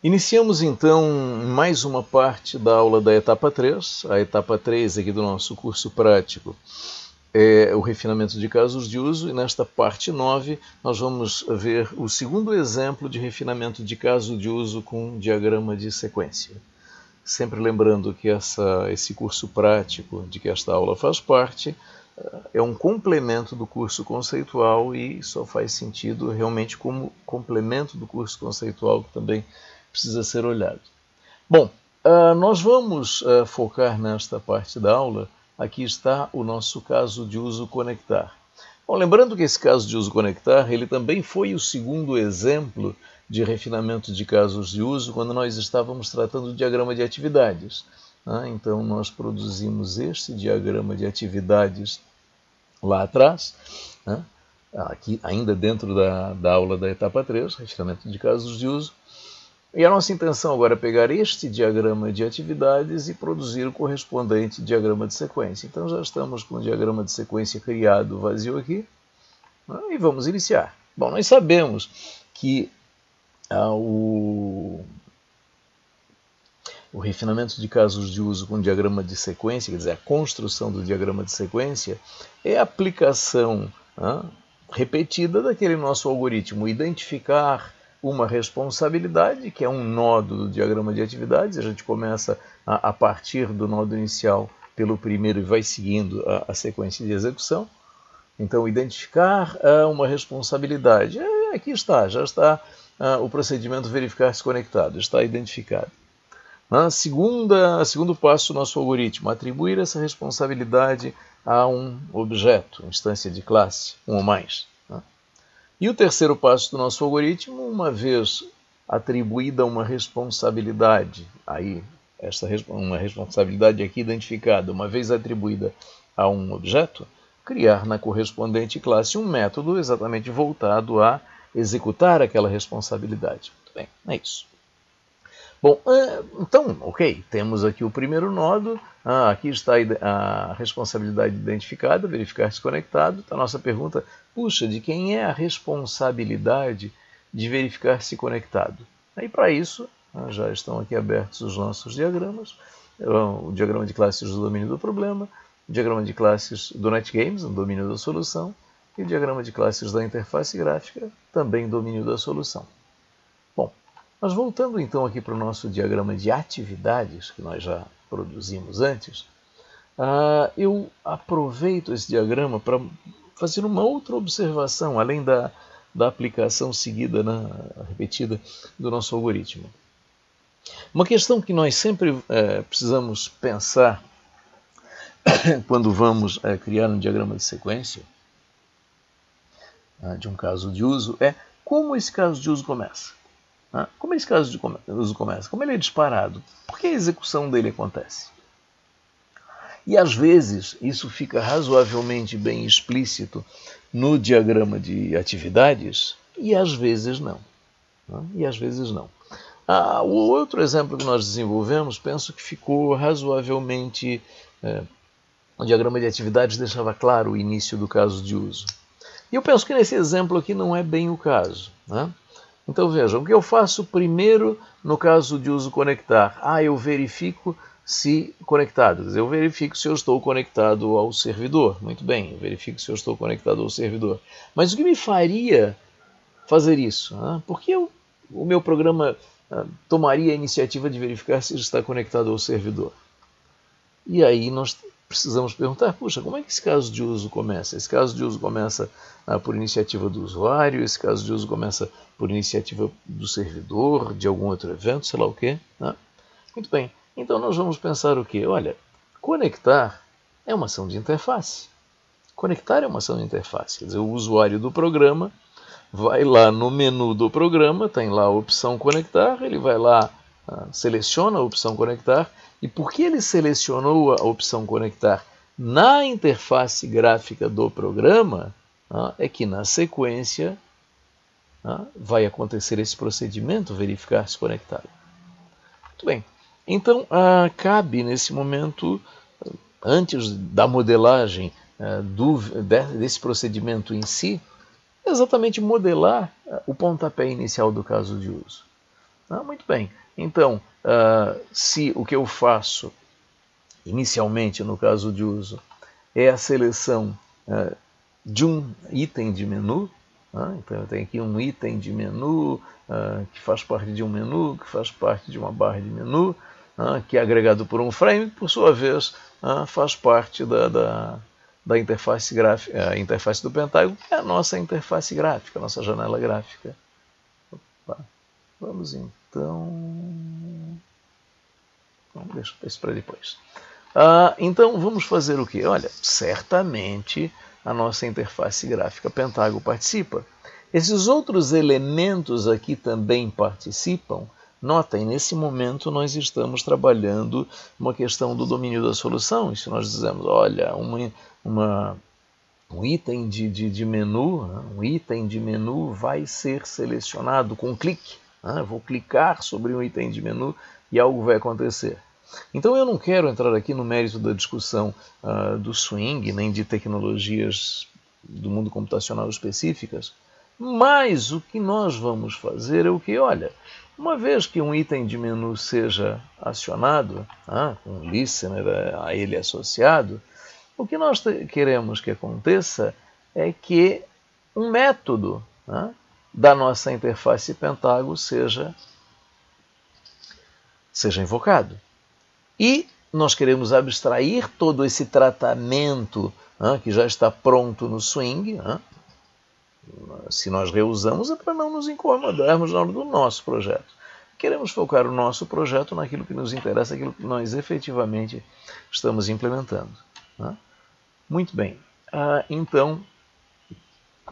Iniciamos então mais uma parte da aula da etapa 3. A etapa 3 aqui do nosso curso prático é o refinamento de casos de uso, e nesta parte 9 nós vamos ver o segundo exemplo de refinamento de caso de uso com diagrama de sequência. Sempre lembrando que esse curso prático de que esta aula faz parte é um complemento do curso conceitual e só faz sentido realmente como complemento do curso conceitual, que também precisa ser olhado. Bom, nós vamos focar nesta parte da aula. Aqui está o nosso caso de uso conectar. Bom, lembrando que esse caso de uso conectar, ele também foi o segundo exemplo de refinamento de casos de uso quando nós estávamos tratando do diagrama de atividades. Então, nós produzimos este diagrama de atividades lá atrás, aqui ainda dentro da aula da etapa 3, refinamento de casos de uso. E a nossa intenção agora é pegar este diagrama de atividades e produzir o correspondente diagrama de sequência. Então já estamos com o diagrama de sequência criado vazio aqui, e vamos iniciar. Bom, nós sabemos que o refinamento de casos de uso com diagrama de sequência, quer dizer, a construção do diagrama de sequência, é a aplicação repetida daquele nosso algoritmo, identificar uma responsabilidade, que é um nodo do diagrama de atividades. A gente começa a partir do nodo inicial pelo primeiro e vai seguindo a sequência de execução. Então, identificar uma responsabilidade. Aqui está, já está o procedimento verificar-se conectado, está identificado. Segundo passo do nosso algoritmo, atribuir essa responsabilidade a um objeto, instância de classe, um ou mais. E o terceiro passo do nosso algoritmo, uma vez atribuída uma responsabilidade, uma responsabilidade aqui identificada, uma vez atribuída a um objeto, criar na correspondente classe um método exatamente voltado a executar aquela responsabilidade. Muito bem, é isso. Bom, então, ok, temos aqui o primeiro nodo, aqui está a responsabilidade identificada, verificar-se conectado. Então, a nossa pergunta, puxa, de quem é a responsabilidade de verificar-se conectado? Aí, para isso, já estão aqui abertos os nossos diagramas, o diagrama de classes do domínio do problema, o diagrama de classes do NetGames, no domínio da solução, e o diagrama de classes da interface gráfica, também domínio da solução. Bom, mas voltando então aqui para o nosso diagrama de atividades, que nós já produzimos antes, eu aproveito esse diagrama para fazer uma outra observação, além da aplicação seguida, repetida, do nosso algoritmo. Uma questão que nós sempre precisamos pensar quando vamos criar um diagrama de sequência de um caso de uso é como esse caso de uso começa. Como esse caso de uso começa? Como ele é disparado? Por que a execução dele acontece? E às vezes isso fica razoavelmente bem explícito no diagrama de atividades e às vezes não. E às vezes não. O outro exemplo que nós desenvolvemos, penso que ficou razoavelmente... o diagrama de atividades deixava claro o início do caso de uso. E eu penso que nesse exemplo aqui não é bem o caso. Então vejam, o que eu faço primeiro no caso de uso conectar? Eu verifico se conectado, quer dizer, eu verifico se eu estou conectado ao servidor. Muito bem, eu verifico se eu estou conectado ao servidor. Mas o que me faria fazer isso? Por que o meu programa tomaria a iniciativa de verificar se está conectado ao servidor? E aí nós precisamos perguntar, puxa, como é que esse caso de uso começa? Esse caso de uso começa por iniciativa do usuário, esse caso de uso começa por iniciativa do servidor, de algum outro evento, sei lá o quê. Muito bem, então nós vamos pensar o quê? Olha, conectar é uma ação de interface. Conectar é uma ação de interface, quer dizer, o usuário do programa vai lá no menu do programa, tem lá a opção conectar, ele vai lá, seleciona a opção conectar, e porque ele selecionou a opção conectar na interface gráfica do programa, é que na sequência vai acontecer esse procedimento, verificar-se conectado. Muito bem, então cabe nesse momento, antes da modelagem desse procedimento em si, exatamente modelar o pontapé inicial do caso de uso. Muito bem. Então, se o que eu faço inicialmente, no caso de uso, é a seleção de um item de menu, então eu tenho aqui um item de menu que faz parte de um menu, que faz parte de uma barra de menu, que é agregado por um frame, por sua vez faz parte da interface gráfica, a interface do Pentágono, que é a nossa interface gráfica, a nossa janela gráfica. Opa. Vamos então... Vamos deixar isso para depois. Então vamos fazer o que? Olha, certamente a nossa interface gráfica Pentágono participa. Esses outros elementos aqui também participam. Notem, nesse momento nós estamos trabalhando uma questão do domínio da solução. E se nós dizemos, olha, um item de menu, um item de menu vai ser selecionado com um clique. Eu vou clicar sobre um item de menu e algo vai acontecer. Então eu não quero entrar aqui no mérito da discussão do swing, nem de tecnologias do mundo computacional específicas, mas o que nós vamos fazer é o que? Olha, uma vez que um item de menu seja acionado, com um listener a ele associado, o que nós queremos que aconteça é que um método da nossa interface Pentágono seja invocado. E nós queremos abstrair todo esse tratamento que já está pronto no swing. Se nós reusamos é para não nos incomodarmos na hora do nosso projeto. Queremos focar o nosso projeto naquilo que nos interessa, aquilo que nós efetivamente estamos implementando. Muito bem. Então,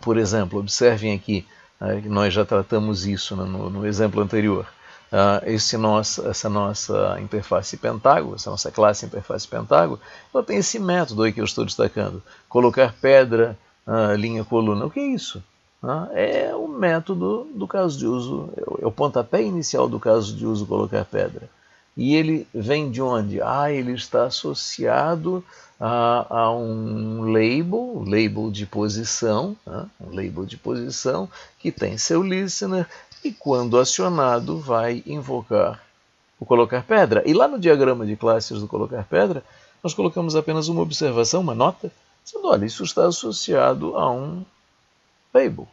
por exemplo, observem aqui, que nós já tratamos isso no exemplo anterior. Essa nossa interface Pentágono, essa nossa classe interface Pentágono, ela tem esse método aí que eu estou destacando. Colocar pedra, linha, coluna. O que é isso? É o método do caso de uso, é o pontapé inicial do caso de uso colocar pedra. E ele vem de onde? Ele está associado a um label de posição, um label de posição que tem seu listener e quando acionado vai invocar o colocar pedra. E lá no diagrama de classes do colocar pedra, nós colocamos apenas uma observação, uma nota, dizendo, olha, isso está associado a um label.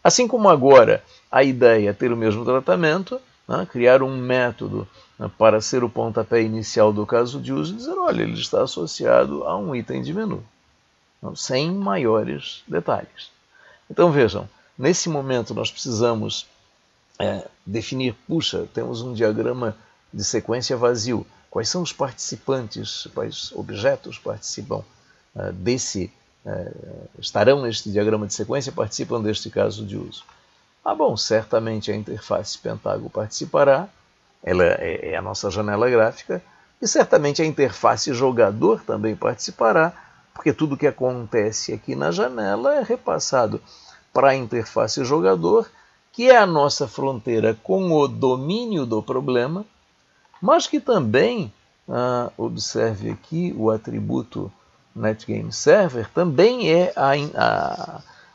Assim como agora a ideia é ter o mesmo tratamento, criar um método para ser o pontapé inicial do caso de uso e dizer, olha, ele está associado a um item de menu, sem maiores detalhes. Então vejam, nesse momento nós precisamos definir, puxa, temos um diagrama de sequência vazio, quais são os participantes, quais objetos participam estarão neste diagrama de sequência, participam deste caso de uso. Bom, certamente a interface Pentágono participará, ela é a nossa janela gráfica, e certamente a interface jogador também participará, porque tudo que acontece aqui na janela é repassado para a interface jogador, que é a nossa fronteira com o domínio do problema, mas que também, observe aqui o atributo NetGame Server, também é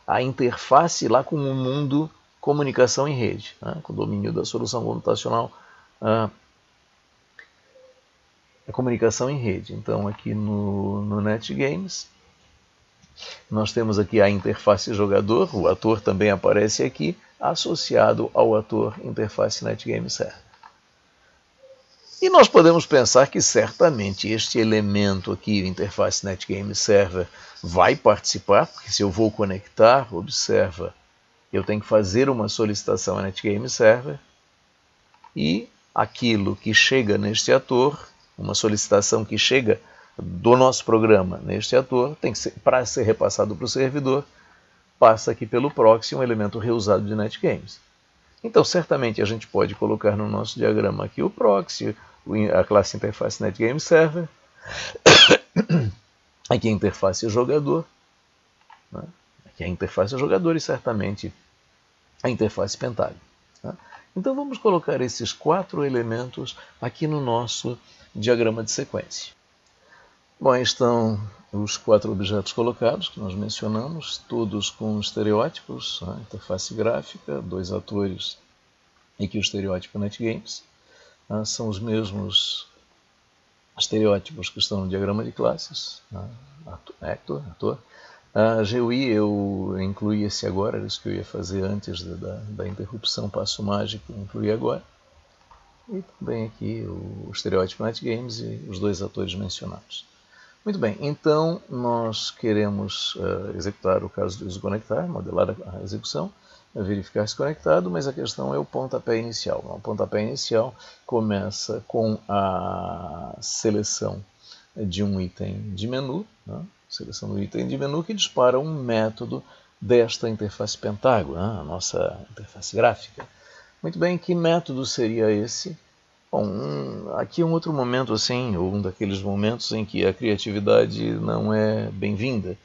a interface lá com o mundo comunicação em rede, com o domínio da solução computacional, a comunicação em rede. Então aqui no NetGames, nós temos aqui a interface jogador, o ator também aparece aqui, associado ao ator interface NetGame Server. E nós podemos pensar que certamente este elemento aqui, interface NetGame Server, vai participar, porque se eu vou conectar, observa, eu tenho que fazer uma solicitação a NetGame Server e aquilo que chega neste ator, uma solicitação que chega do nosso programa neste ator, tem que ser, para ser repassado para o servidor, passa aqui pelo proxy, um elemento reusado de NetGames. Então, certamente a gente pode colocar no nosso diagrama aqui o proxy, a classe interface NetGame Server, aqui a interface jogador, aqui a interface jogador e certamente a interface Pentágono. Então vamos colocar esses 4 elementos aqui no nosso diagrama de sequência. Bom, aí estão os 4 objetos colocados que nós mencionamos, todos com estereótipos, interface gráfica, 2 atores e que o estereótipo NetGames são os mesmos estereótipos que estão no diagrama de classes, ator. GUI eu incluí esse agora, era isso que eu ia fazer antes da interrupção, passo mágico, incluí agora. E também aqui o estereótipo NetGames e os dois atores mencionados. Muito bem, então nós queremos executar o caso de uso conectar, modelar a execução, verificar se conectado, mas a questão é o pontapé inicial. O pontapé inicial começa com a seleção de um item de menu, seleção do item de menu que dispara um método desta interface Pentágono, a nossa interface gráfica. Muito bem, que método seria esse? Bom, aqui é um outro momento assim, ou um daqueles momentos em que a criatividade não é bem-vinda.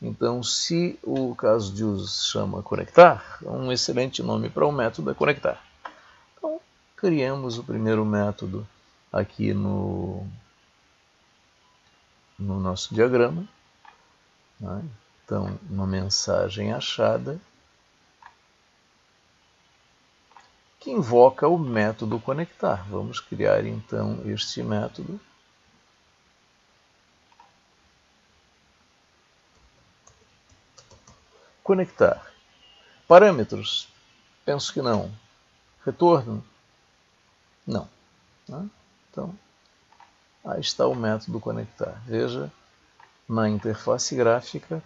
Então, se o caso de uso se chama conectar, um excelente nome para o método é conectar. Então, criamos o primeiro método aqui no nosso diagrama. Então, uma mensagem achada que invoca o método conectar. Vamos criar então este método. Conectar. Parâmetros? Penso que não. Retorno? Não. Então, aí está o método conectar. Veja, na interface gráfica,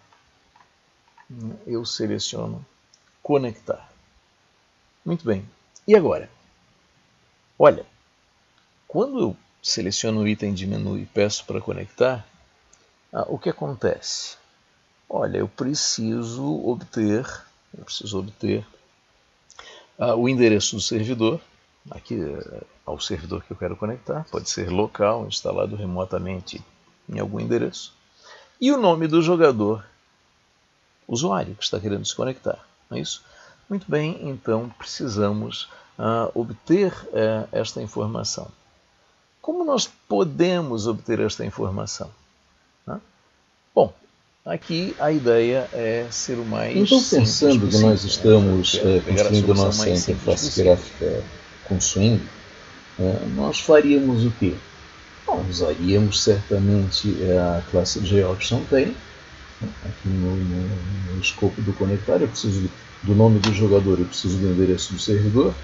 eu seleciono conectar. Muito bem. E agora? Olha, quando eu seleciono o item de menu e peço para conectar, o que acontece? Olha, eu preciso obter o endereço do servidor, aqui ao servidor que eu quero conectar, pode ser local, instalado remotamente em algum endereço, e o nome do jogador, usuário que está querendo se conectar, não é isso? Muito bem, então precisamos obter esta informação. Como nós podemos obter esta informação? Bom, aqui a ideia é ser o mais Então, pensando que nós estamos construindo nossa interface gráfica com Swing, nós faríamos o quê? Bom, usaríamos certamente a classe JOptionPane. Aqui no escopo do conectar, eu preciso do nome do jogador, eu preciso do endereço do servidor.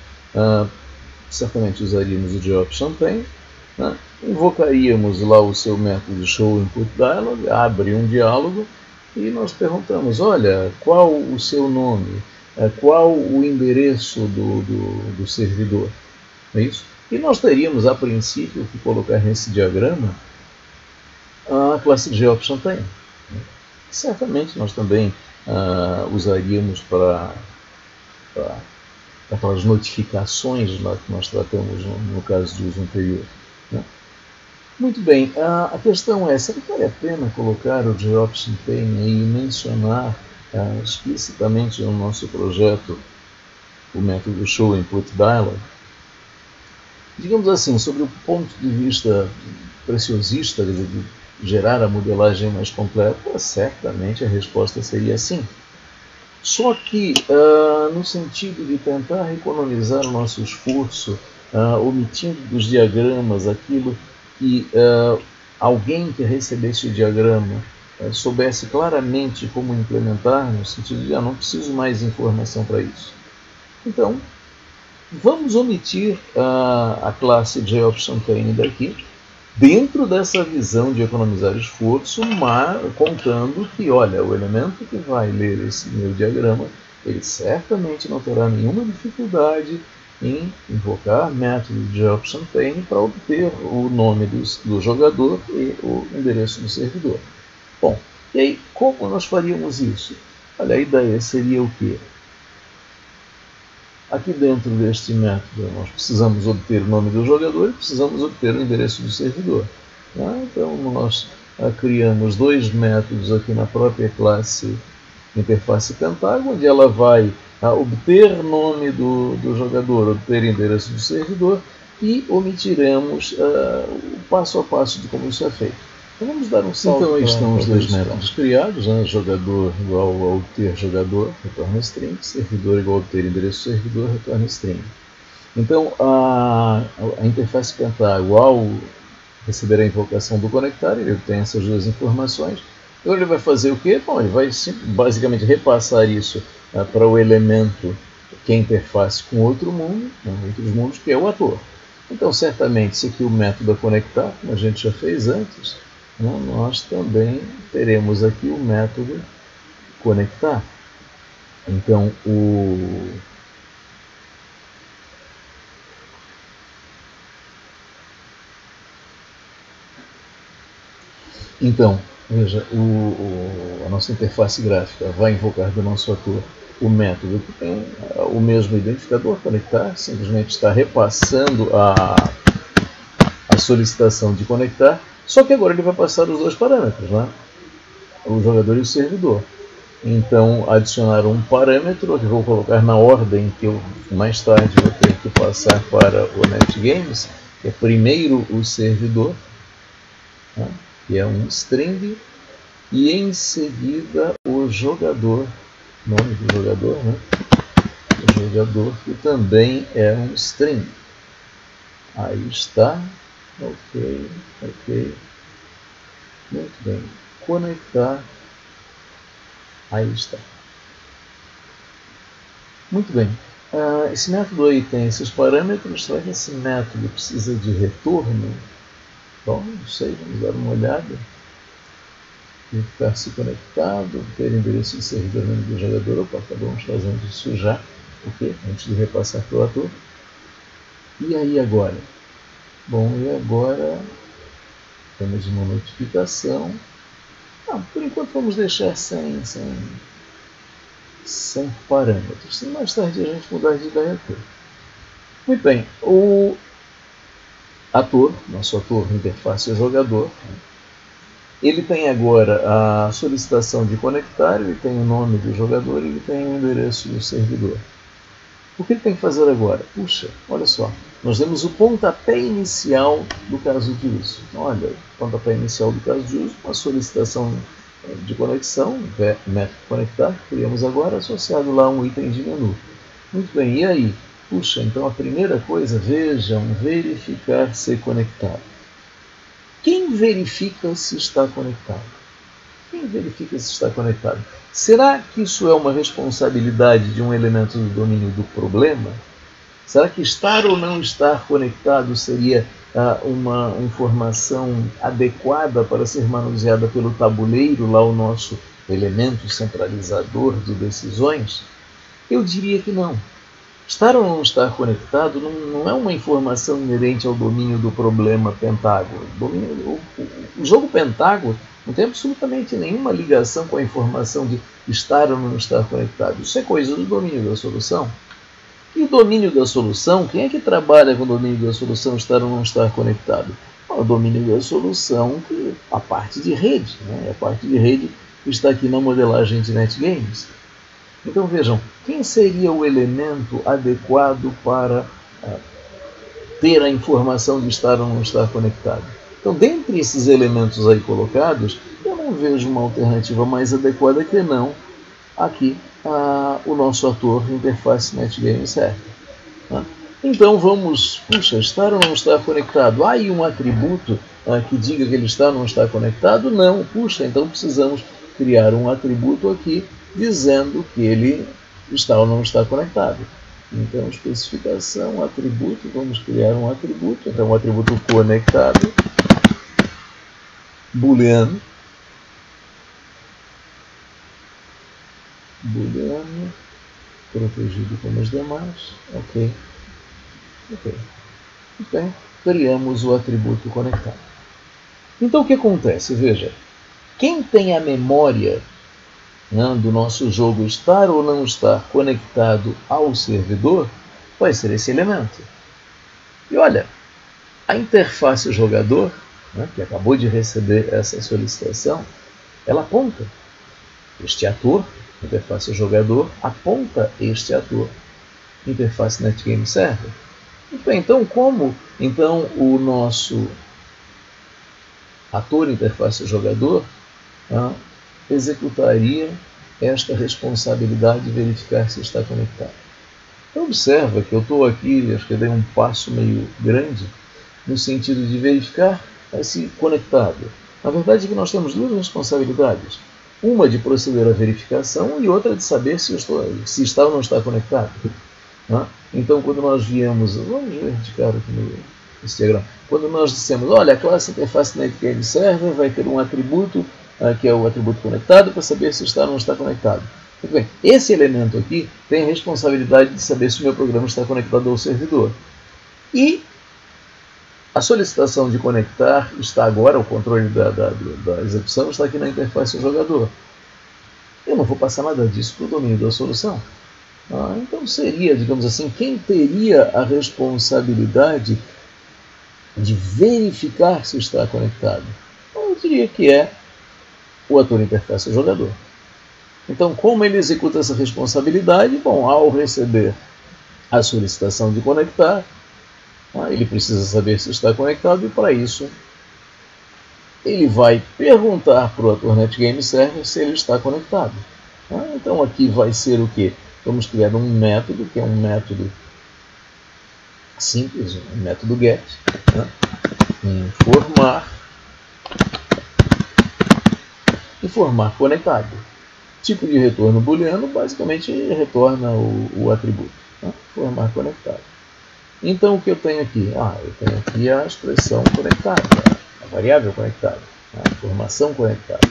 Certamente usaríamos o JOptionPane. Invocaríamos lá o seu método showInputDialog, abre um diálogo e nós perguntamos, olha, qual o seu nome, qual o endereço do servidor, é isso? E nós teríamos a princípio que colocar nesse diagrama a classe JOptionPane. Certamente nós também usaríamos para aquelas notificações que nós tratamos no caso de uso anterior. Muito bem, a questão é, será que vale a pena colocar o JOptionPane e mencionar explicitamente no nosso projeto o método showInputDialog? Digamos assim, sobre o ponto de vista preciosista, de gerar a modelagem mais completa, certamente a resposta seria sim. Só que, no sentido de tentar economizar o nosso esforço, omitindo dos diagramas aquilo que alguém que recebesse o diagrama soubesse claramente como implementar, no sentido de, não preciso mais informação para isso. Então, vamos omitir a classe JOptionPane daqui, dentro dessa visão de economizar esforço, mas contando que, olha, o elemento que vai ler esse meu diagrama, ele certamente não terá nenhuma dificuldade em invocar método de JOptionPane para obter o nome do jogador e o endereço do servidor. Bom, e aí como nós faríamos isso? Olha, a ideia seria o quê? Aqui dentro deste método nós precisamos obter o nome do jogador e precisamos obter o endereço do servidor. Então nós criamos dois métodos aqui na própria classe interface Pentágono, onde ela vai obter nome do jogador, obter endereço do servidor e omitiremos o passo a passo de como isso é feito. Então vamos dar um salto. Então aí estão os dois métodos criados, jogador igual a obter jogador, retorna string, servidor igual a obter endereço servidor, retorna string. Então, a interface Pentago, ao receber a invocação do conectar, ele tem essas duas informações. Então ele vai fazer o quê? Bom, ele vai basicamente repassar isso para o elemento que é a interface com outro mundo, outros mundos, que é o ator. Então, certamente, se aqui o método é conectar, como a gente já fez antes, nós também teremos aqui o método conectar. Então, veja, a nossa interface gráfica vai invocar do nosso ator o método que tem o mesmo identificador, conectar, simplesmente está repassando a solicitação de conectar, só que agora ele vai passar os dois parâmetros, né? O jogador e o servidor. Então, adicionar um parâmetro que vou colocar na ordem que eu mais tarde vou ter que passar para o NetGames, que é primeiro o servidor, né? Que é um string, e em seguida o jogador, nome do jogador, né? O jogador que também é um string. Aí está, ok, muito bem, conectar, aí está. Muito bem, esse método aí tem esses parâmetros. Será que esse método precisa de retorno? Bom, não sei, vamos dar uma olhada. Ficar-se conectado, ter endereço de servidor do jogador. Opa, acabamos fazendo isso já, ok? Antes de repassar para o ator. E aí agora? Bom, e agora temos uma notificação. Não, por enquanto vamos deixar sem parâmetros. Se mais tarde a gente mudar de ideia aqui. Muito bem, o ator, nosso ator, interface jogador, ele tem agora a solicitação de conectar, ele tem o nome do jogador, ele tem o endereço do servidor. O que ele tem que fazer agora? Puxa, olha só, nós temos o pontapé inicial do caso de uso. Olha, o pontapé inicial do caso de uso, uma solicitação de conexão, método conectar, que criamos agora, associado lá a um item de menu. Muito bem, e aí? Puxa, então a primeira coisa, vejam, verificar ser conectado. Quem verifica se está conectado? Quem verifica se está conectado? Será que isso é uma responsabilidade de um elemento do domínio do problema? Será que estar ou não estar conectado seria uma informação adequada para ser manuseada pelo tabuleiro, lá o nosso elemento centralizador de decisões? Eu diria que não. Estar ou não estar conectado não é uma informação inerente ao domínio do problema Pentágono. O jogo Pentágono não tem absolutamente nenhuma ligação com a informação de estar ou não estar conectado. Isso é coisa do domínio da solução. E o domínio da solução, quem é que trabalha com o domínio da solução estar ou não estar conectado? O domínio da solução, a parte de rede, né? A parte de rede que está aqui na modelagem de NetGames. Então vejam, quem seria o elemento adequado para ter a informação de estar ou não estar conectado? Então, dentre esses elementos aí colocados, eu não vejo uma alternativa mais adequada que não aqui o nosso ator interface NetGame certo. Então vamos, estar ou não estar conectado? Há aí um atributo que diga que ele está ou não está conectado? Não, então precisamos criar um atributo aqui dizendo que ele está ou não está conectado. Então, especificação, atributo, vamos criar um atributo. Então, um atributo conectado, booleano, protegido como os demais, ok. Muito bem, criamos o atributo conectado. Então, o que acontece? Veja, quem tem a memória do nosso jogo estar ou não estar conectado ao servidor, vai ser esse elemento. E olha, a interface jogador, que acabou de receber essa solicitação, ela aponta este ator, interface jogador, aponta este ator, interface NetGame server. Então, como o nosso ator, interface jogador, executaria esta responsabilidade de verificar se está conectado? Então observa que eu estou aqui, acho que eu dei um passo meio grande, no sentido de verificar se conectado. Na verdade é que nós temos duas responsabilidades. Uma de proceder à verificação e outra de saber se está ou não está conectado. Então, quando nós viemos, vamos ver de cara aqui no Instagram, quando nós dissemos, olha, a classe interface NetGame Server vai ter um atributo, que é o atributo conectado, para saber se está ou não está conectado. Muito bem, esse elemento aqui tem a responsabilidade de saber se o meu programa está conectado ao servidor. E a solicitação de conectar está agora, o controle da execução está aqui na interface do jogador. Eu não vou passar nada disso para o domínio da solução. Então seria, digamos assim, quem teria a responsabilidade de verificar se está conectado? Eu diria que é o ator interface jogador. Então, como ele executa essa responsabilidade? Bom, ao receber a solicitação de conectar, ele precisa saber se está conectado e, para isso, ele vai perguntar para o ator NetGame Server se ele está conectado. Então, aqui vai ser o quê? Vamos criar um método, que é um método simples, um método get, informar conectado. Tipo de retorno booleano, basicamente retorna o atributo, informar conectado. Então o que eu tenho aqui? Eu tenho aqui a expressão conectada, a variável conectada, a informação conectada.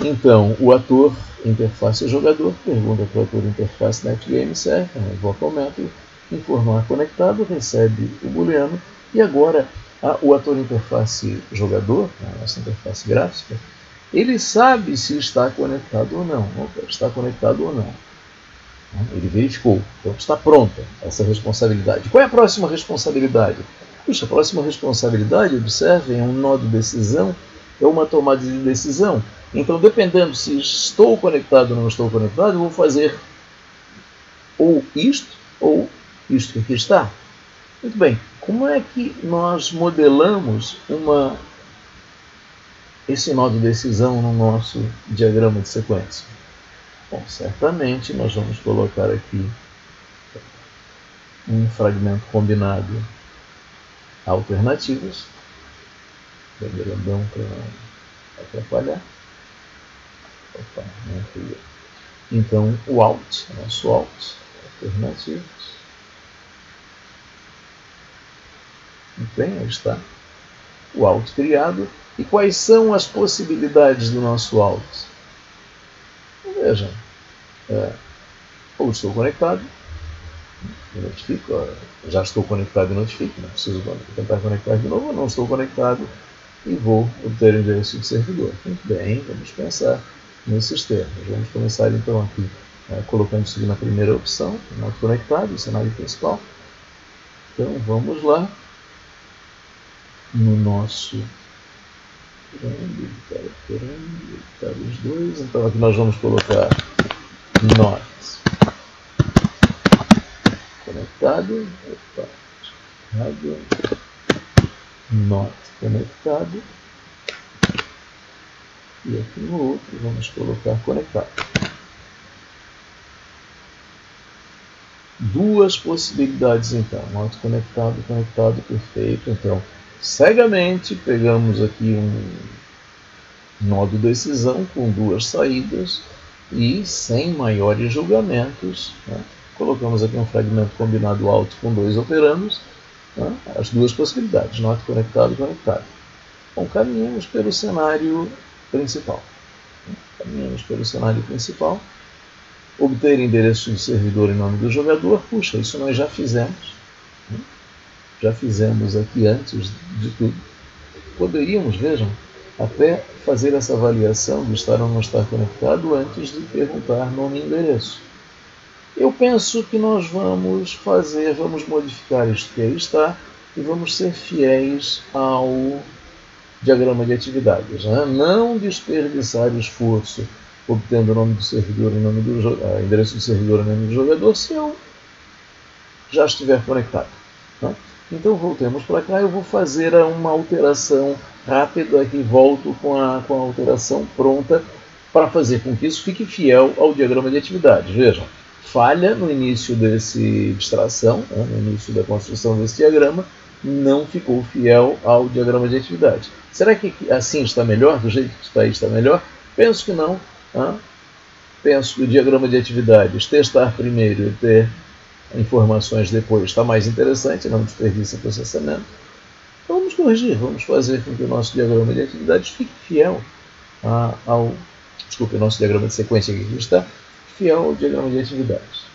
Então o ator interface jogador pergunta para o ator interface NetGame Server, invoca o método, informar conectado, recebe o booleano, e agora o ator interface jogador, a nossa interface gráfica, ele sabe se está conectado ou não. Está conectado ou não. Ele verificou. Então está pronta essa responsabilidade. Qual é a próxima responsabilidade? Puxa, a próxima responsabilidade, observem, é um nó de decisão, é uma tomada de decisão. Então, dependendo se estou conectado ou não estou conectado, eu vou fazer ou isto que aqui está. Muito bem, como é que nós modelamos esse nó de decisão no nosso diagrama de sequência? Bom, certamente nós vamos colocar aqui um fragmento combinado alternativas, bem grandão para não atrapalhar. Então, o out, nosso out, alternativas. Muito bem, aí está o out criado. E quais são as possibilidades do nosso out? Vejam, ou estou conectado, e notifico, já estou conectado e notifico, não preciso tentar conectar de novo, não estou conectado e vou obter o endereço de servidor. Muito bem, vamos pensar nesses termos. Vamos começar então aqui, colocando isso aqui na primeira opção, not conectado, o cenário principal. Então vamos lá, no nosso editar os dois. Então aqui nós vamos colocar not conectado, not conectado, e aqui no outro vamos colocar conectado. Duas possibilidades então, not conectado, conectado, perfeito. Então, cegamente pegamos aqui um nó de decisão com duas saídas e sem maiores julgamentos, colocamos aqui um fragmento combinado alto com dois operandos, as duas possibilidades, not conectado e conectado. Bom, caminhamos pelo cenário principal. Obter endereço de servidor em nome do jogador. Puxa, isso nós já fizemos. Já fizemos aqui antes de tudo. Poderíamos, vejam, até fazer essa avaliação de estar ou não estar conectado antes de perguntar nome e endereço. Eu penso que nós vamos modificar isto que aí está e vamos ser fiéis ao diagrama de atividades. Não desperdiçar esforço obtendo o nome do servidor em nome do endereço do servidor em nome do jogador se eu já estiver conectado. Então voltemos para cá, eu vou fazer uma alteração rápida aqui, volto com a alteração pronta para fazer com que isso fique fiel ao diagrama de atividades. Vejam, falha no início desse extração, né, no início da construção desse diagrama, não ficou fiel ao diagrama de atividade. Será que assim está melhor? Do jeito que está aí está melhor? Penso que não. Penso que o diagrama de atividades, testar primeiro e ter informações depois, está mais interessante, não desperdiça processamento. Então vamos corrigir, vamos fazer com que o nosso diagrama de atividades fique fiel ao... Desculpe, o nosso diagrama de sequência que aqui está, fiel ao diagrama de atividades.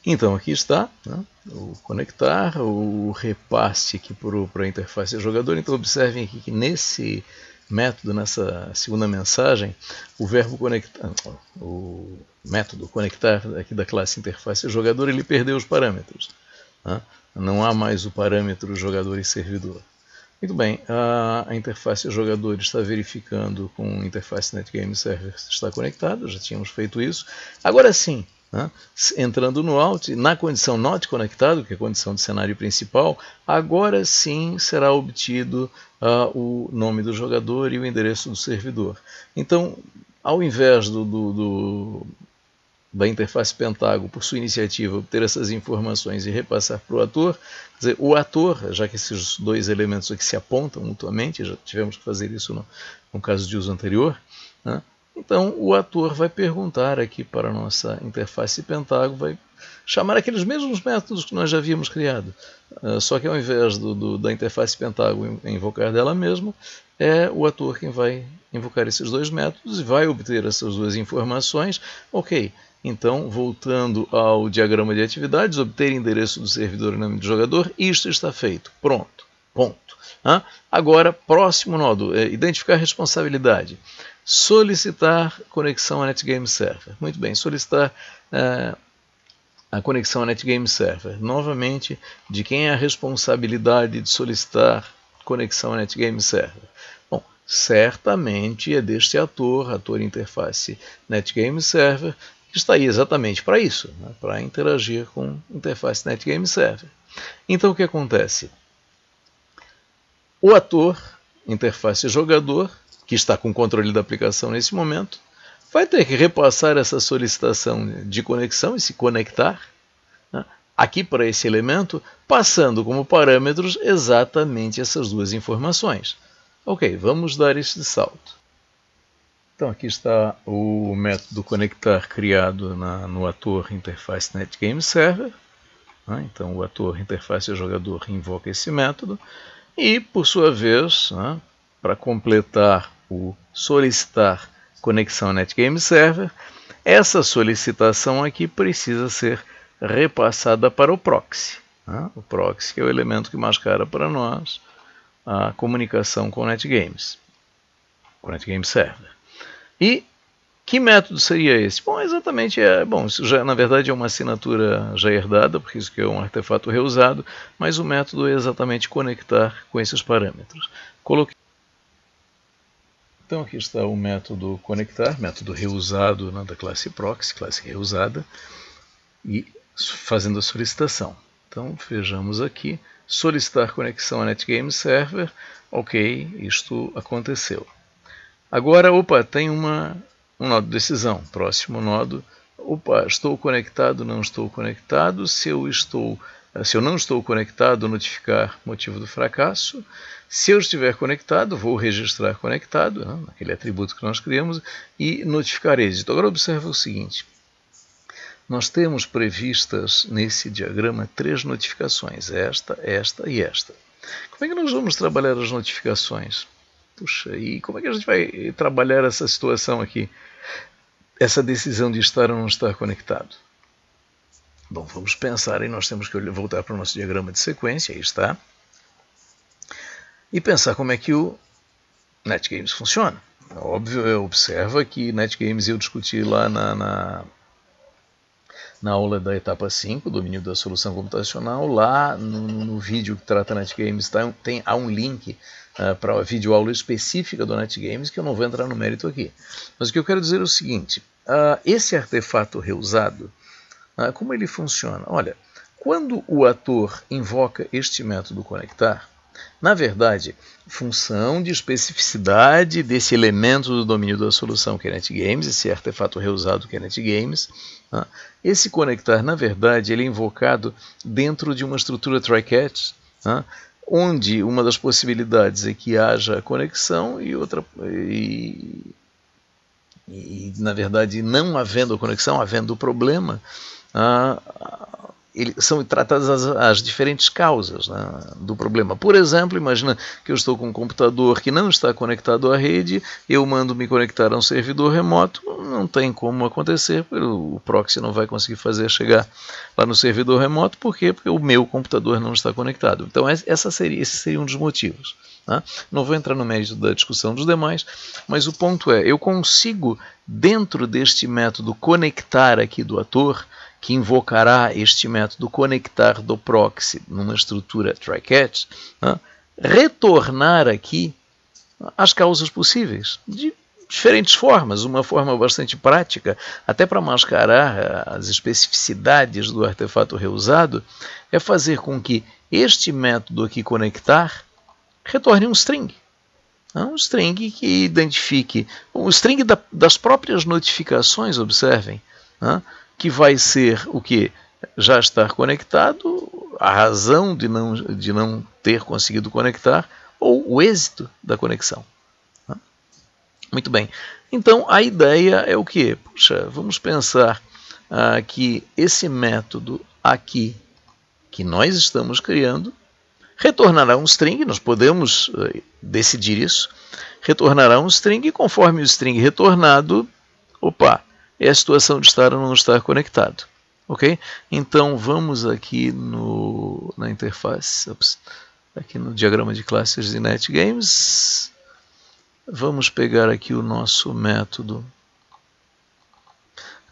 Então aqui está, né, o conectar, o repasse aqui para a interface do jogador. Então observem aqui que nesse método, nessa segunda mensagem, o verbo conectar, o método conectar aqui da classe interface jogador, ele perdeu os parâmetros. Né? Não há mais o parâmetro jogador e servidor. Muito bem, a interface jogador está verificando com a interface NetGame Server se está conectado, já tínhamos feito isso. Agora sim, né, entrando no Alt, na condição Not conectado, que é a condição de cenário principal, agora sim será obtido o nome do jogador e o endereço do servidor. Então, ao invés da interface Pentago, por sua iniciativa, obter essas informações e repassar para o ator, quer dizer, o ator, já que esses dois elementos aqui se apontam mutuamente, já tivemos que fazer isso no caso de uso anterior, né? Então o ator vai perguntar aqui para a nossa interface Pentago, vai chamar aqueles mesmos métodos que nós já havíamos criado, só que ao invés da interface Pentago invocar dela mesma, é o ator quem vai invocar esses dois métodos e vai obter essas duas informações. Ok, então voltando ao diagrama de atividades, obter endereço do servidor e nome do jogador, isto está feito, pronto, ponto. Agora, próximo nódo, identificar responsabilidade. Solicitar conexão a NetGame Server. Muito bem, solicitar a conexão a NetGame Server. Novamente, de quem é a responsabilidade de solicitar conexão a NetGame Server? Bom, certamente é deste ator interface NetGame Server, que está aí exatamente para isso, né, para interagir com a interface NetGame Server. Então o que acontece? O ator, interface jogador, que está com o controle da aplicação nesse momento, vai ter que repassar essa solicitação de conexão e se conectar, né, aqui para esse elemento, passando como parâmetros exatamente essas duas informações. Ok, vamos dar este salto. Então aqui está o método conectar criado no ator interface NetGame Server. Né, então o ator interface jogador invoca esse método e, por sua vez, né, para completar o solicitar conexão NetGame Server, essa solicitação aqui precisa ser repassada para o proxy. Né? O proxy que é o elemento que mascara para nós a comunicação com o NetGame Server. E que método seria esse? Bom, exatamente isso já, na verdade é uma assinatura já herdada, porque isso que é um artefato reusado, mas o método é exatamente conectar com esses parâmetros. Então aqui está o método conectar, método reusado da classe proxy, classe reusada, e fazendo a solicitação. Então vejamos aqui, solicitar conexão a NetGame Server, ok, isto aconteceu. Agora, tem um nó de decisão, próximo nódo, estou conectado, não estou conectado, se eu não estou conectado, notificar motivo do fracasso. Se eu estiver conectado, vou registrar conectado, né, naquele atributo que nós criamos, e notificar êxito. Agora observa o seguinte, nós temos previstas nesse diagrama 3 notificações, esta e esta. Como é que nós vamos trabalhar as notificações? Puxa, e como é que a gente vai trabalhar essa situação aqui? Essa decisão de estar ou não estar conectado? Bom, vamos pensar, e nós temos que voltar para o nosso diagrama de sequência, aí está, e pensar como é que o NetGames funciona. Óbvio, observa que NetGames eu discuti lá na aula da etapa 5, domínio da solução computacional. Lá no vídeo que trata NetGames há um link para a videoaula específica do NetGames, que eu não vou entrar no mérito aqui. Mas o que eu quero dizer é o seguinte, esse artefato reusado, como ele funciona? Olha, quando o ator invoca este método conectar, Na verdade, função de especificidade desse elemento do domínio da solução que é NetGames, esse artefato reusado que é NetGames, tá? Esse conectar, na verdade, ele é invocado dentro de uma estrutura try-catch, tá? Onde uma das possibilidades é que haja conexão e outra na verdade, não havendo conexão, havendo problema, são tratadas as diferentes causas, né, do problema. Por exemplo, imagina que eu estou com um computador que não está conectado à rede, eu mando me conectar a um servidor remoto, não tem como acontecer, o proxy não vai conseguir fazer chegar lá no servidor remoto, por quê? Porque o meu computador não está conectado. Então esse seria um dos motivos. Tá? Não vou entrar no mérito da discussão dos demais, mas o ponto é, eu consigo, dentro deste método conectar aqui do ator, que invocará este método conectar do proxy numa estrutura try-catch, retornar aqui as causas possíveis, de diferentes formas. Uma forma bastante prática, até para mascarar as especificidades do artefato reusado, é fazer com que este método aqui conectar retorne um string. Um string que identifique, um string das próprias notificações, observem, que vai ser o que? Já estar conectado, a razão de não ter conseguido conectar, ou o êxito da conexão. Muito bem. Então, a ideia é o quê? Puxa, vamos pensar que esse método aqui, que nós estamos criando, retornará um string, nós podemos decidir isso, retornará um string e conforme o string retornado, é a situação de estar ou não estar conectado. Ok? Então vamos aqui na interface, aqui no diagrama de classes de NetGames, vamos pegar aqui o nosso método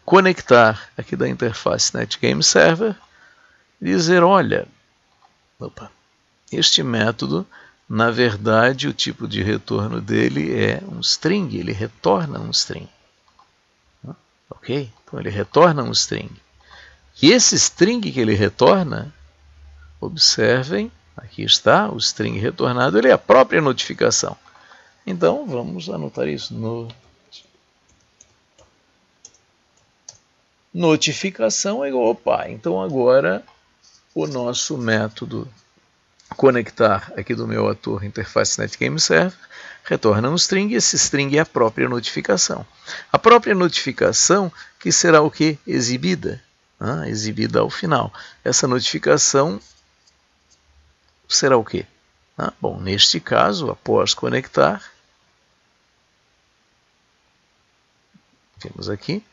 conectar aqui da interface NetGames Server e dizer, olha, este método, na verdade, o tipo de retorno dele é um string, ele retorna um string. Ok? Então ele retorna um string. E esse string que ele retorna, observem, aqui está, o string retornado, ele é a própria notificação. Então vamos anotar isso. Notificação é igual, então agora o nosso método conectar aqui do meu ator interface NetGames Server retorna um string, e esse string é a própria notificação. A própria notificação que será o que? Exibida. Exibida ao final. Essa notificação será o quê? Bom, neste caso, após conectar, temos aqui,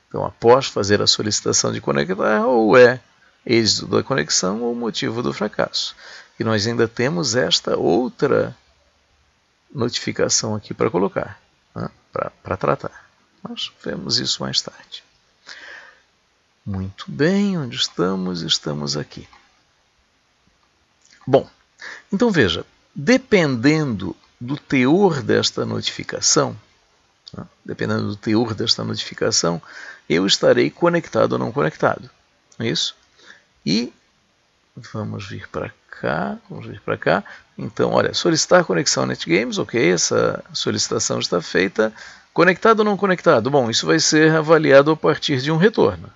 então após fazer a solicitação de conectar, ou é êxito da conexão ou motivo do fracasso. E nós ainda temos esta outra notificação aqui para colocar, para tratar. Nós vemos isso mais tarde. Muito bem, onde estamos? Estamos aqui. Bom, então veja, dependendo do teor desta notificação, eu estarei conectado ou não conectado. É isso? E vamos vir para cá, Então, olha, solicitar conexão NetGames, ok, essa solicitação está feita. Conectado ou não conectado? Bom, isso vai ser avaliado a partir de um retorno,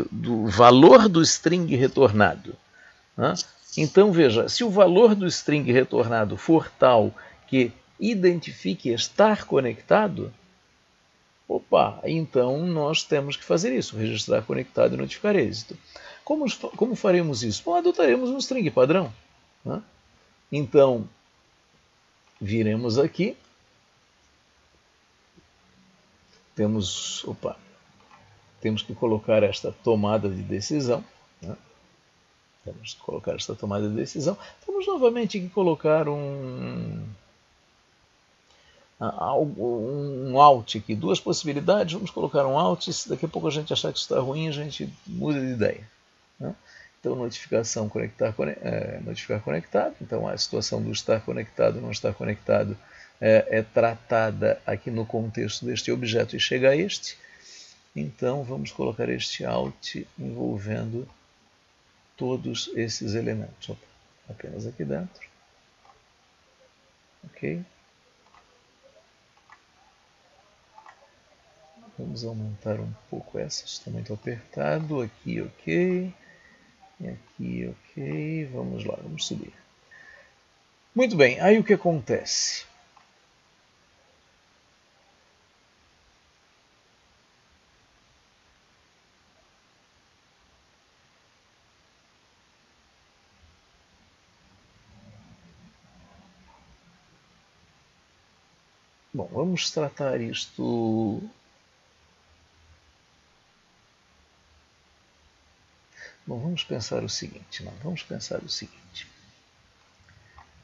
do valor do string retornado. Então, veja, se o valor do string retornado for tal que identifique estar conectado, então nós temos que fazer isso, registrar conectado e notificar êxito. Como faremos isso? Bom, adotaremos um string padrão. Então, viremos aqui, temos que colocar esta tomada de decisão. Temos que colocar esta tomada de decisão. Temos novamente que colocar um out aqui, duas possibilidades, vamos colocar um out, se daqui a pouco a gente achar que isso está ruim, a gente muda de ideia. Então, notificação notificar conectado, então a situação do estar conectado ou não estar conectado é tratada aqui no contexto deste objeto e chega a este. Então, vamos colocar este out envolvendo todos esses elementos. apenas aqui dentro. Ok. Vamos aumentar um pouco essa, está muito apertado. Aqui, ok. E aqui, ok. Vamos lá, vamos subir. Muito bem, aí o que acontece? Bom, vamos tratar isto. Bom, vamos pensar o seguinte. Não, vamos pensar o seguinte.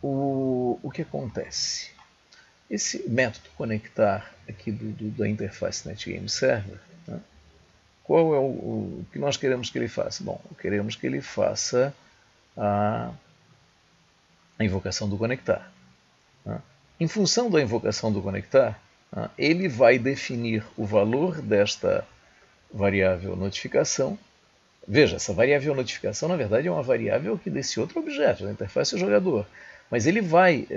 O que acontece? Esse método conectar aqui da interface NetGame Server, né? Qual é o que nós queremos que ele faça? Bom, queremos que ele faça a invocação do conectar. Né? Em função da invocação do conectar, né, ele vai definir o valor desta variável notificação. Veja, essa variável notificação, na verdade, é uma variável aqui desse outro objeto, da interface do jogador. Mas ele vai,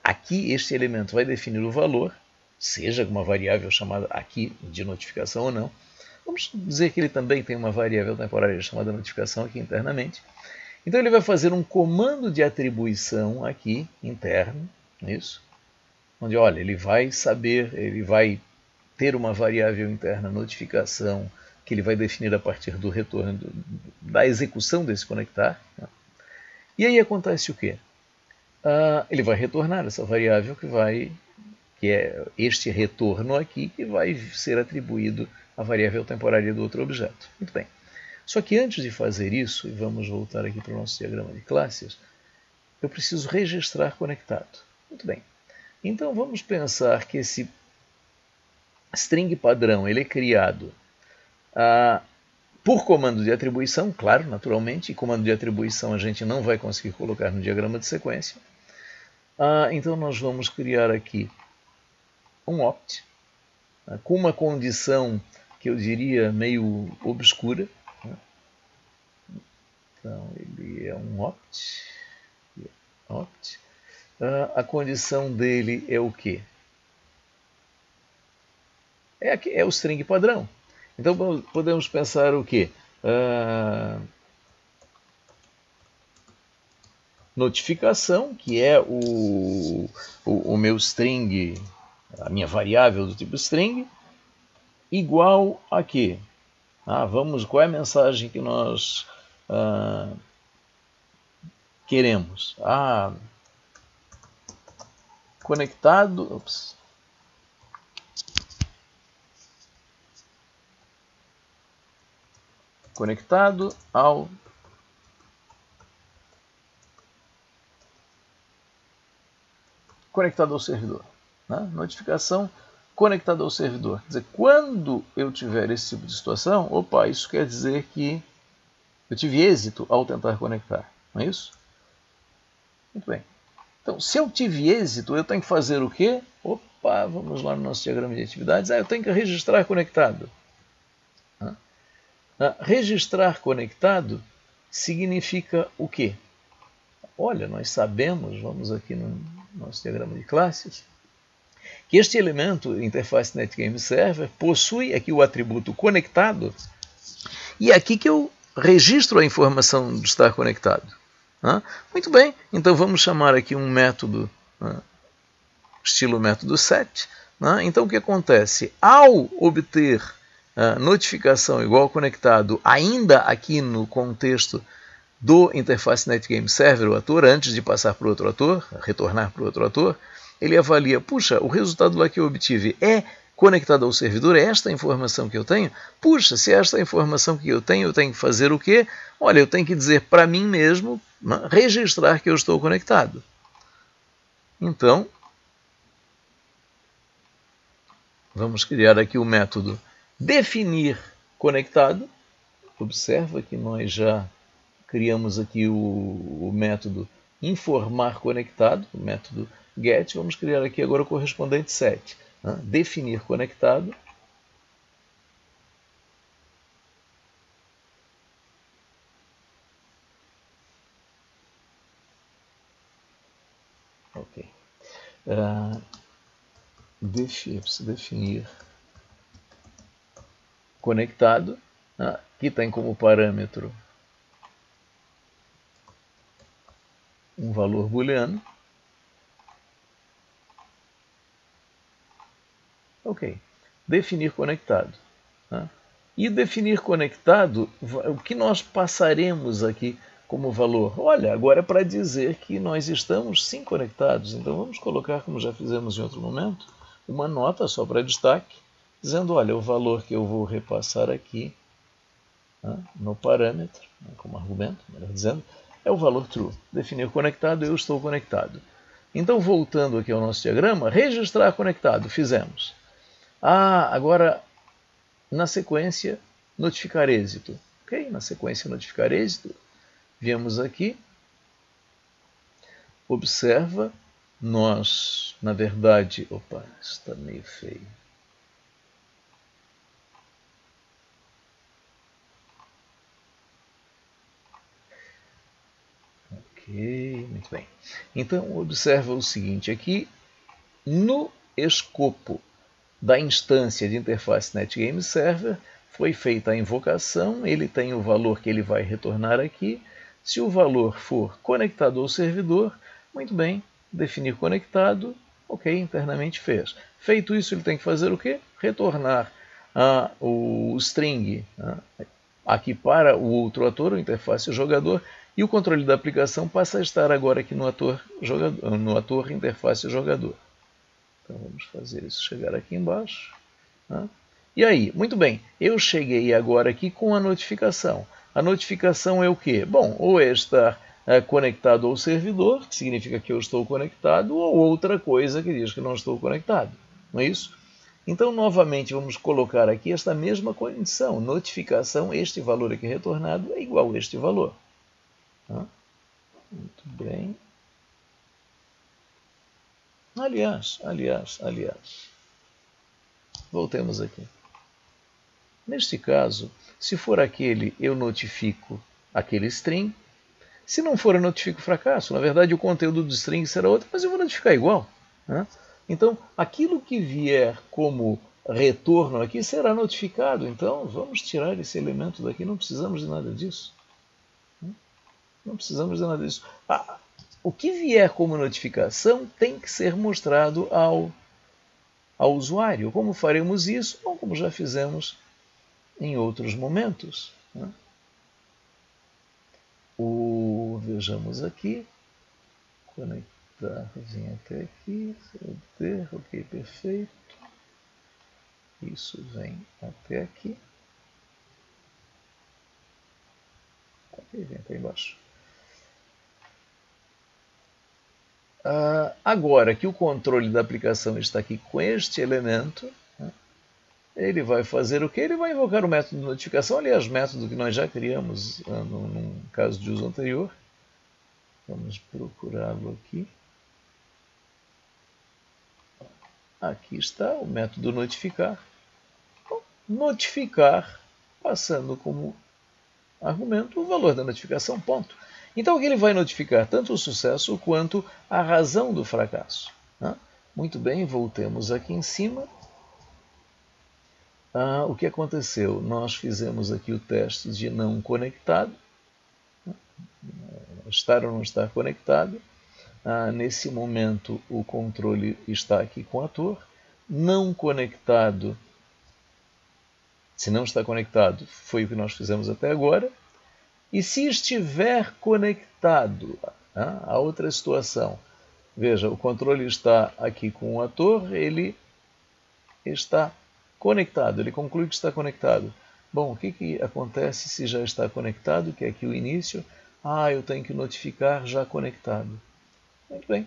aqui este elemento vai definir o valor, seja uma variável chamada aqui de notificação ou não. Vamos dizer que ele também tem uma variável temporária chamada notificação aqui internamente. Então ele vai fazer um comando de atribuição aqui, interno, isso, onde, olha, ele vai saber, ele vai ter uma variável interna notificação que ele vai definir a partir do retorno da execução desse conectar. Né? E aí acontece o quê? Ele vai retornar essa variável que é este retorno aqui, que vai ser atribuído à variável temporária do outro objeto. Muito bem. Só que antes de fazer isso, e vamos voltar aqui para o nosso diagrama de classes, eu preciso registrar conectado. Muito bem. Então vamos pensar que esse string padrão ele é criado por comando de atribuição, claro, naturalmente, e comando de atribuição a gente não vai conseguir colocar no diagrama de sequência. Então nós vamos criar aqui um opt, com uma condição que eu diria meio obscura. Então ele é um opt. A condição dele é o quê? É o string padrão. Então podemos pensar o quê? Notificação, que é o meu string, a minha variável do tipo string, igual a quê? Qual é a mensagem que nós queremos? Conectado. Conectado ao servidor. Né? Notificação conectada ao servidor. Quer dizer, quando eu tiver esse tipo de situação, isso quer dizer que eu tive êxito ao tentar conectar. Não é isso? Muito bem. Então, se eu tive êxito, eu tenho que fazer o quê? Vamos lá no nosso diagrama de atividades. Eu tenho que registrar conectado. Registrar conectado significa o quê? Olha, nós sabemos, vamos aqui no nosso diagrama de classes, que este elemento, interface NetGame Server, possui aqui o atributo conectado, e é aqui que eu registro a informação de estar conectado. Muito bem, então vamos chamar aqui um método, estilo método set. Então o que acontece? Ao obter notificação igual conectado, ainda aqui no contexto do interface NetGame Server, o ator, antes de passar para o outro ator, retornar para o outro ator, ele avalia, puxa, o resultado lá que eu obtive é conectado ao servidor, é esta a informação que eu tenho? Puxa, se é esta a informação que eu tenho que fazer o quê? Olha, eu tenho que dizer para mim mesmo, registrar que eu estou conectado. Então, vamos criar aqui o método definir conectado. Observa que nós já criamos aqui o método informar conectado, o método get. Vamos criar aqui agora o correspondente set. Definir conectado. Ok. Preciso definir conectado, que tem como parâmetro um valor booleano. Ok. Definir conectado. E definir conectado, o que nós passaremos aqui como valor? Olha, agora é para dizer que nós estamos sim conectados. Então vamos colocar, como já fizemos em outro momento, uma nota só para destaque, dizendo, olha, o valor que eu vou repassar aqui no parâmetro, como argumento, melhor dizendo, é o valor true. Definir conectado, eu estou conectado. Então, voltando aqui ao nosso diagrama, registrar conectado, fizemos. Agora, na sequência, notificar êxito. Ok, na sequência, notificar êxito, viemos aqui, observa, nós, na verdade, opa, está meio feio. Ok, muito bem. Então, observa o seguinte, aqui, no escopo da instância de interface NetGame Server, foi feita a invocação, ele tem o valor que ele vai retornar aqui. Se o valor for conectado ao servidor, muito bem, definir conectado, ok, internamente fez. Feito isso, ele tem que fazer o quê? Retornar o string aqui para o outro ator, o interface jogador, e o controle da aplicação passa a estar agora aqui no ator interface jogador. Então vamos fazer isso chegar aqui embaixo. E aí, muito bem, eu cheguei agora aqui com a notificação. A notificação é o quê? Bom, ou é estar conectado ao servidor, que significa que eu estou conectado, ou outra coisa que diz que não estou conectado. Não é isso? Então, novamente, vamos colocar aqui esta mesma condição. Notificação, este valor aqui retornado é igual a este valor. Muito bem. Aliás, voltemos aqui. Neste caso, se for aquele, eu notifico aquele string. Se não for, eu notifico fracasso. Na verdade, o conteúdo do string será outro, mas eu vou notificar igual. Então, aquilo que vier como retorno aqui será notificado. Então, vamos tirar esse elemento daqui. Não precisamos de nada disso. Não precisamos de nada disso. O que vier como notificação tem que ser mostrado ao usuário. Como faremos isso? Bom, como já fizemos em outros momentos. Vejamos aqui. Conectar, vem até aqui. Ok, perfeito. Isso vem até aqui. Ok, vem até embaixo. Agora que o controle da aplicação está aqui com este elemento, ele vai fazer o que? Ele vai invocar o método de notificação, aliás, método que nós já criamos num caso de uso anterior. Vamos procurá-lo aqui. Aqui está o método notificar. Bom, notificar, passando como argumento o valor da notificação, ponto. Então aqui ele vai notificar tanto o sucesso quanto a razão do fracasso. Muito bem, voltemos aqui em cima. O que aconteceu? Nós fizemos aqui o teste de não conectado, estar ou não estar conectado. Nesse momento o controle está aqui com o ator. Não conectado, se não está conectado, foi o que nós fizemos até agora. E se estiver conectado, a outra situação, veja, o controle está aqui com o ator, ele está conectado, ele conclui que está conectado. Bom, o que acontece se já está conectado, que é aqui o início? Eu tenho que notificar já conectado. Muito bem.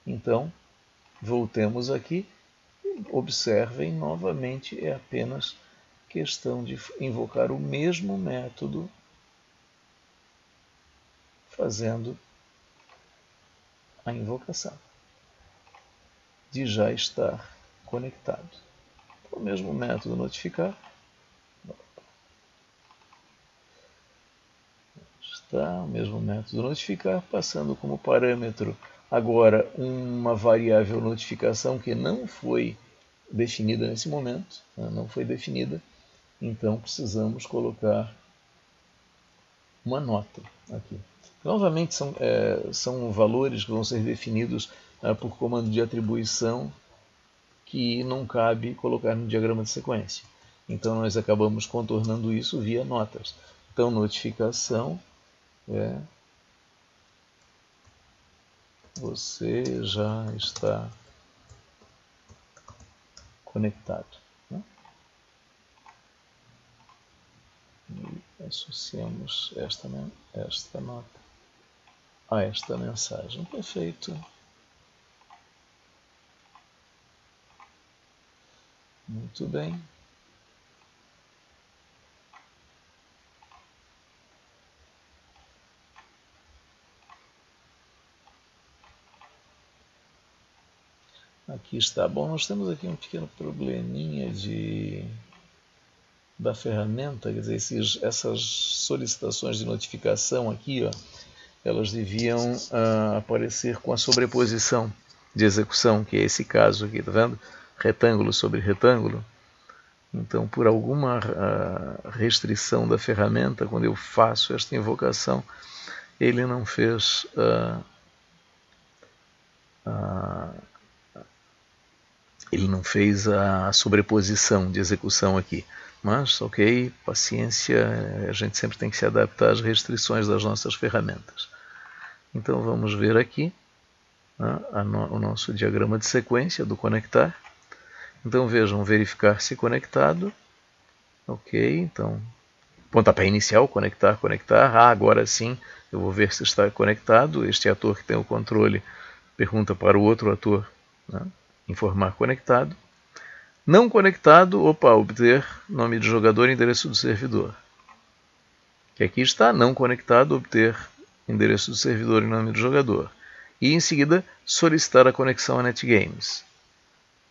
Então, voltemos aqui. Observem novamente, é apenas questão de invocar o mesmo método, fazendo a invocação de já estar conectado. O mesmo método notificar. Está o mesmo método notificar, passando como parâmetro agora uma variável notificação que não foi definida nesse momento, não foi definida, então precisamos colocar uma nota aqui. Novamente são valores que vão ser definidos por comando de atribuição que não cabe colocar no diagrama de sequência. Então nós acabamos contornando isso via notas. Então notificação você já está conectado. Né? E associamos esta nota a esta mensagem. Perfeito. Muito bem. Aqui está. Bom, nós temos aqui um pequeno probleminha da ferramenta, quer dizer, essas solicitações de notificação aqui, ó, elas deviam aparecer com a sobreposição de execução, que é esse caso aqui, tá vendo? Retângulo sobre retângulo. Então, por alguma restrição da ferramenta, quando eu faço esta invocação, ele não fez a sobreposição de execução aqui. Mas, ok, paciência, a gente sempre tem que se adaptar às restrições das nossas ferramentas. Então vamos ver aqui o nosso diagrama de sequência do conectar. Então vejam, verificar se conectado. Ok, então pontapé inicial, conectar, conectar. Agora sim, eu vou ver se está conectado. Este ator que tem o controle pergunta para o outro ator, informar conectado. Não conectado, obter nome de jogador e endereço do servidor. Que aqui está, não conectado, obter endereço do servidor e nome do jogador. E em seguida, solicitar a conexão a NetGames.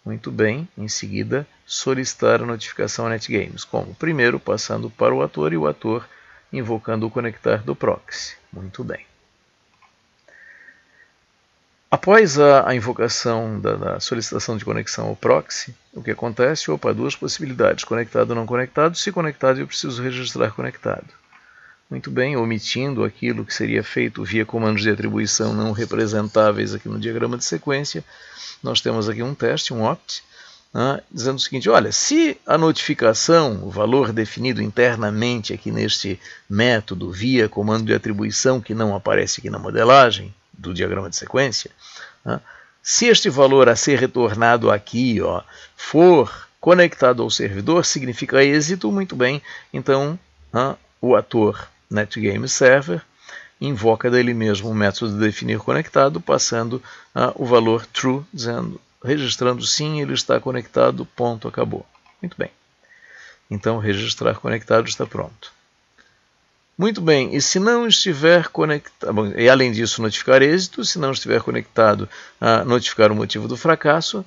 Muito bem, em seguida, solicitar a notificação a NetGames. Como? Primeiro, passando para o ator e o ator invocando o conectar do proxy. Muito bem. Após a invocação da solicitação de conexão ao proxy, o que acontece? Duas possibilidades, conectado ou não conectado. Se conectado, eu preciso registrar conectado. Muito bem, omitindo aquilo que seria feito via comandos de atribuição não representáveis aqui no diagrama de sequência, nós temos aqui um teste, um opt, dizendo o seguinte, olha, se a notificação, o valor definido internamente aqui neste método via comando de atribuição que não aparece aqui na modelagem do diagrama de sequência, se este valor a ser retornado aqui for conectado ao servidor, significa êxito, muito bem, então o ator NetGameServer invoca dele mesmo o método de definir conectado, passando o valor true, registrando sim, ele está conectado, ponto, acabou. Muito bem. Então, registrar conectado está pronto. Muito bem, e se não estiver conectado, bom, e além disso notificar êxito, se não estiver conectado, notificar o motivo do fracasso.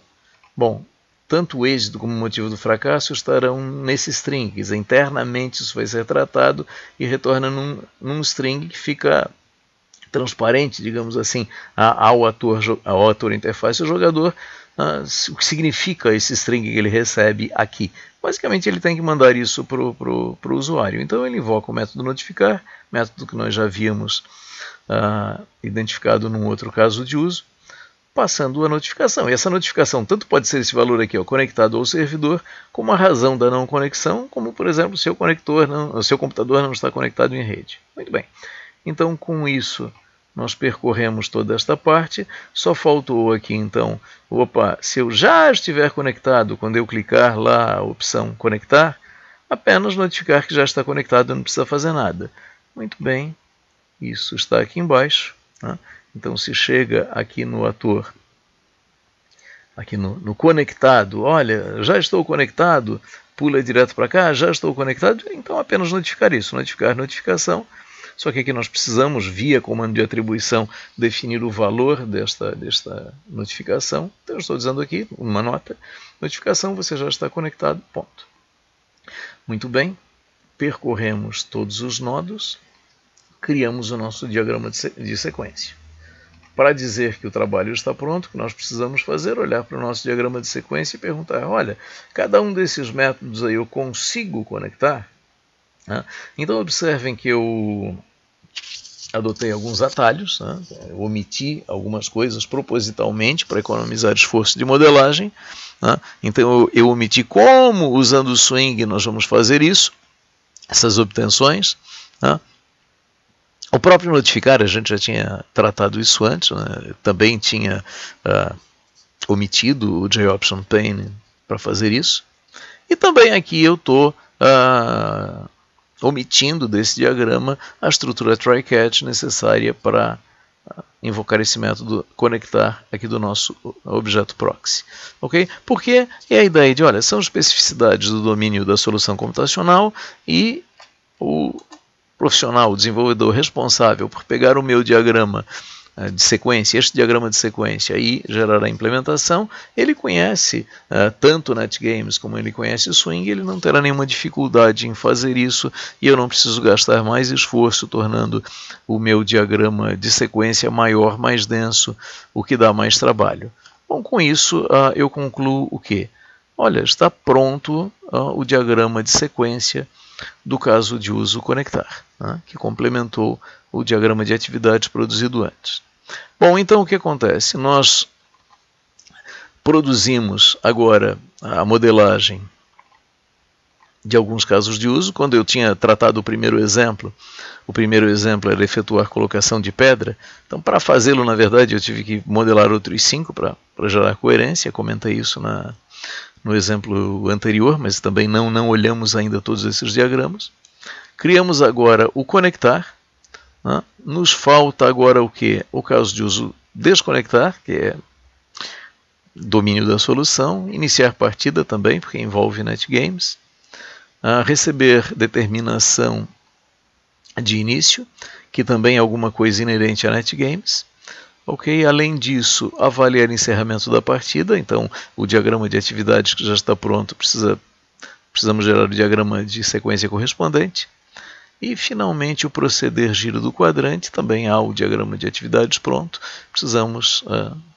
Bom, tanto o êxito como o motivo do fracasso estarão nesse string, quer dizer, internamente isso vai ser tratado e retorna num string que fica transparente, digamos assim, ao ator interface ao jogador, o que significa esse string que ele recebe aqui. Basicamente ele tem que mandar isso para o usuário. Então ele invoca o método notificar, método que nós já havíamos identificado num outro caso de uso, passando a notificação. E essa notificação tanto pode ser esse valor aqui, conectado ao servidor, como a razão da não conexão, como por exemplo, o seu computador não está conectado em rede. Muito bem. Então com isso nós percorremos toda esta parte, só faltou aqui então, se eu já estiver conectado, quando eu clicar lá a opção conectar, apenas notificar que já está conectado, não precisa fazer nada. Muito bem, isso está aqui embaixo. Então se chega aqui no ator, aqui no conectado, olha, já estou conectado, pula direto para cá, já estou conectado, então apenas notificar isso, notificar notificação. Só que aqui nós precisamos, via comando de atribuição, definir o valor desta notificação. Então eu estou dizendo aqui, uma nota, notificação, você já está conectado, ponto. Muito bem, percorremos todos os nodos, criamos o nosso diagrama de sequência. para dizer que o trabalho está pronto, o que nós precisamos fazer, olhar para o nosso diagrama de sequência e perguntar, olha, cada um desses métodos aí eu consigo conectar? Então observem que eu adotei alguns atalhos, eu omiti algumas coisas propositalmente para economizar esforço de modelagem. Então eu omiti como, usando o swing, nós vamos fazer isso, essas obtenções. O próprio notificar, a gente já tinha tratado isso antes, também tinha omitido o JOption pane para fazer isso. E também aqui eu estou omitindo desse diagrama a estrutura try-catch necessária para invocar esse método conectar aqui do nosso objeto proxy. Okay? Porque é a ideia de, olha, são especificidades do domínio da solução computacional e o profissional, o desenvolvedor responsável por pegar o meu diagrama de sequência, este diagrama de sequência e gerar a implementação, ele conhece tanto o NetGames como ele conhece o Swing, ele não terá nenhuma dificuldade em fazer isso e eu não preciso gastar mais esforço tornando o meu diagrama de sequência maior, mais denso, o que dá mais trabalho. Bom, com isso eu concluo o quê? Olha, está pronto o diagrama de sequência do caso de uso conectar, que complementou o diagrama de atividades produzido antes. Bom, então o que acontece? Nós produzimos agora a modelagem de alguns casos de uso. Quando eu tinha tratado o primeiro exemplo era efetuar colocação de pedra. Então, para fazê-lo, na verdade, eu tive que modelar outros 5 para gerar coerência. Comentei isso no exemplo anterior, mas também não olhamos ainda todos esses diagramas. Criamos agora o conectar. Nos falta agora o que? O caso de uso desconectar, que é domínio da solução, iniciar partida também, porque envolve NetGames, receber determinação de início, que também é alguma coisa inerente a NetGames. Ok, além disso, avaliar encerramento da partida, então o diagrama de atividades que já está pronto, precisamos gerar o diagrama de sequência correspondente. E, finalmente, o proceder giro do quadrante, também há o diagrama de atividades pronto, precisamos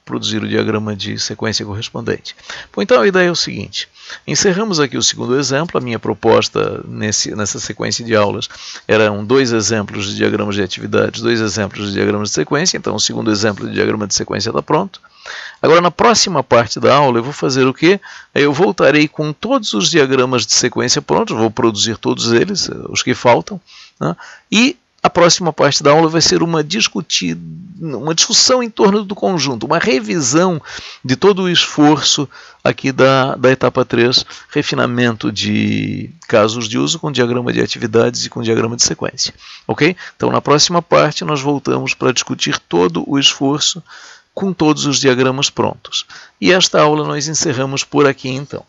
produzir o diagrama de sequência correspondente. Bom, então a ideia é o seguinte, encerramos aqui o segundo exemplo, a minha proposta nessa sequência de aulas eram 2 exemplos de diagramas de atividades, 2 exemplos de diagramas de sequência, então o segundo exemplo de diagrama de sequência está pronto. Agora, na próxima parte da aula, eu vou fazer o quê? Eu voltarei com todos os diagramas de sequência prontos, vou produzir todos eles, os que faltam, e a próxima parte da aula vai ser uma discussão em torno do conjunto, uma revisão de todo o esforço aqui da etapa 3, refinamento de casos de uso com diagrama de atividades e com diagrama de sequência. Ok? Então, na próxima parte, nós voltamos para discutir todo o esforço com todos os diagramas prontos. E esta aula nós encerramos por aqui, então.